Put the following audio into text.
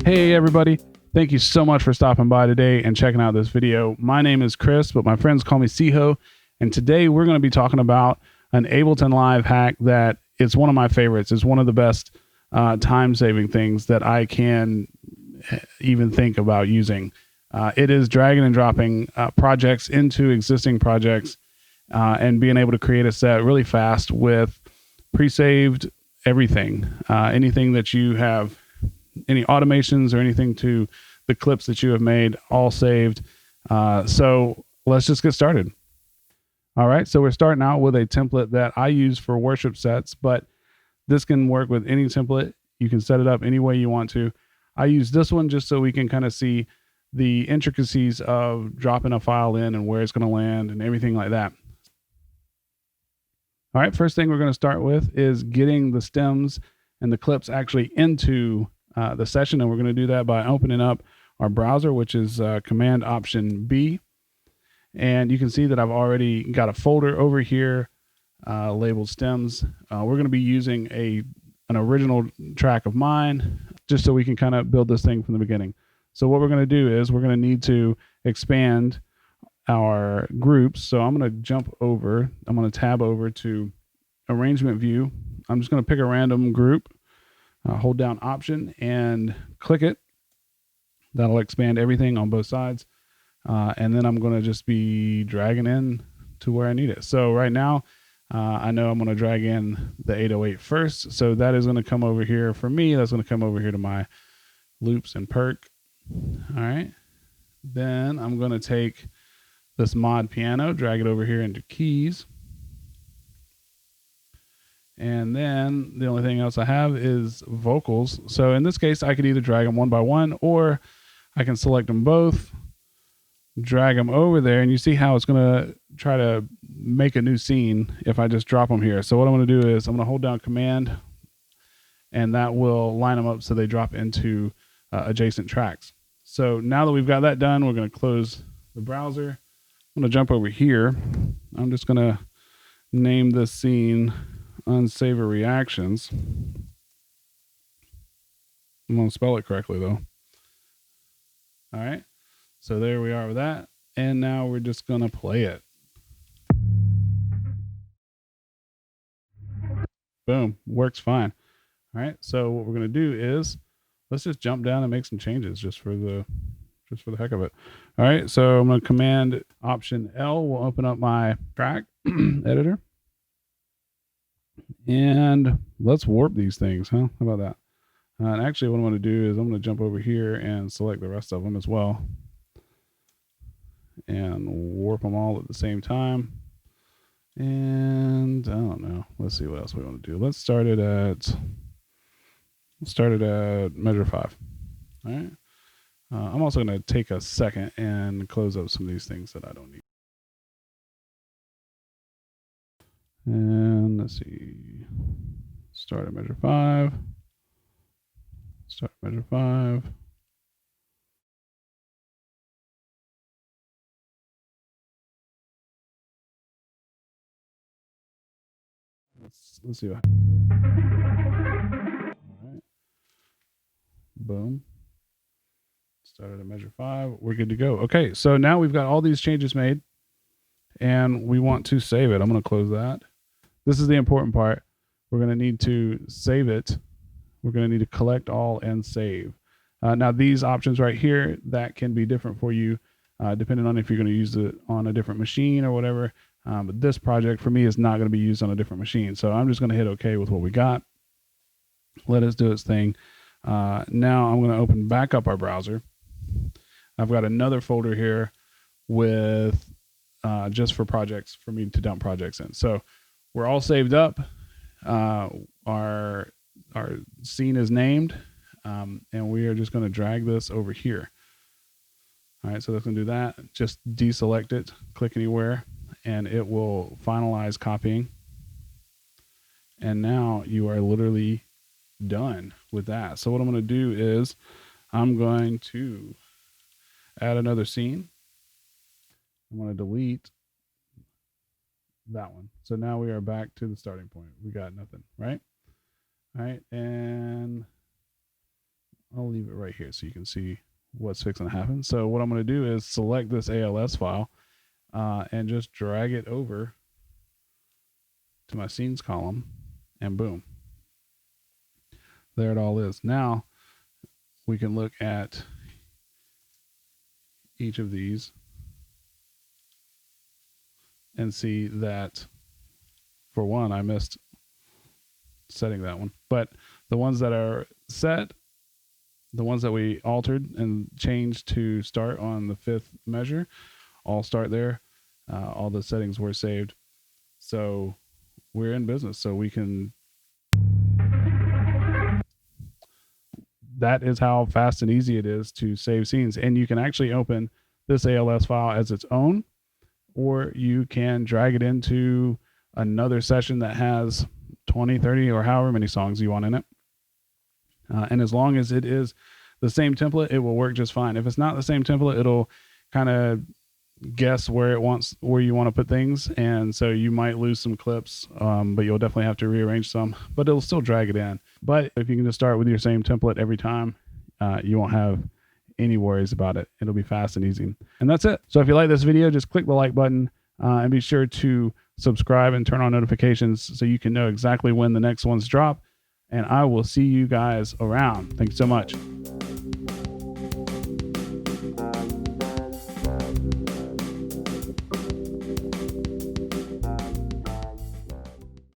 Hey everybody, thank you so much for stopping by today and checking out this video. My name is Chris, but my friends call me C.Ho, and today we're going to be talking about an Ableton Live hack that is one of my favorites. It's one of the best time-saving things that I can even think about using. It is dragging and dropping projects into existing projects and being able to create a set really fast with pre-saved everything. Anything that you have, any automations or anything to the clips that you have made, all saved. So let's just get started. All right, so we're starting out with a template that I use for worship sets, but this can work with any template. You can set it up any way you want to. I use this one just so we can kind of see the intricacies of dropping a file in and where it's going to land and everything like that. All right, first thing we're going to start with is getting the stems and the clips actually into the session, and we're going to do that by opening up our browser, which is Command Option B. And you can see that I've already got a folder over here labeled stems. We're going to be using an original track of mine just so we can kind of build this thing from the beginning. So what we're going to do is we're going to need to expand our groups. So I'm going to jump over, I'm going to tab over to Arrangement View. I'm just going to pick a random group, hold down Option and click it. That'll expand everything on both sides. And then I'm going to just be dragging in to where I need it. So right now, I know I'm going to drag in the 808 first. So that is going to come over here for me. That's going to come over here to my loops and perk. All right. Then I'm going to take this mod piano, drag it over here into keys. And then the only thing else I have is vocals. So in this case, I could either drag them one by one, or I can select them both, drag them over there, and you see how it's going to try to make a new scene if I just drop them here. So what I'm going to do is I'm going to hold down Command, and that will line them up so they drop into adjacent tracks. So now that we've got that done, we're going to close the browser. I'm going to jump over here. I'm just going to name this scene Unsavory Actions. I'm going to spell it correctly though. All right. So there we are with that. And now we're just going to play it. Boom. Works fine. All right. So what we're going to do is let's just jump down and make some changes just for the heck of it. All right. So I'm going to Command Option L will open up my track editor. And let's warp these things, huh? How about that? And actually what I'm going to do is I'm going to jump over here and select the rest of them as well. And warp them all at the same time. And I don't know. Let's see what else we want to do. Let's start it at measure 5. All right. I'm also going to take a second and close up some of these things that I don't need. And let's see. Start at measure 5. Start at measure 5. Let's see what happens. All right. Boom. Started at measure 5. We're good to go. Okay, so now we've got all these changes made, and we want to save it. I'm going to close that. This is the important part. We're going to need to save it. We're going to need to collect all and save. Now these options right here, that can be different for you depending on if you're going to use it on a different machine or whatever. But this project for me is not going to be used on a different machine. So I'm just going to hit OK with what we got. Let us do its thing. Now I'm going to open back up our browser. I've got another folder here with just for projects, for me to dump projects in. So we're all saved up. Our scene is named, and we are just going to drag this over here. All right, so that's going to do that. Just deselect it, click anywhere, and it will finalize copying. And now you are literally done with that. So what I'm going to do is I'm going to add another scene. I'm going to delete that one. So now we are back to the starting point. We got nothing, right? All right, and I'll leave it right here so you can see what's fixing to happen. So what I'm going to do is select this ALS file and just drag it over to my scenes column, and boom, there it all is. Now we can look at each of these and see that, for one, I missed setting that one, but the ones that are set, the ones that we altered and changed to start on the 5th measure, all start there. All the settings were saved. So we're in business. So we can, that is how fast and easy it is to save scenes. And you can actually open this ALS file as its own, or you can drag it into another session that has 20, 30, or however many songs you want in it. And as long as it is the same template, it will work just fine. If it's not the same template, it'll kind of guess where you want to put things, and so you might lose some clips, but you'll definitely have to rearrange some, but it'll still drag it in. But if you can just start with your same template every time, you won't have any worries about it. It'll be fast and easy. And that's it. So if you like this video, just click the like button and be sure to subscribe and turn on notifications so you can know exactly when the next ones drop. And I will see you guys around. Thanks so much.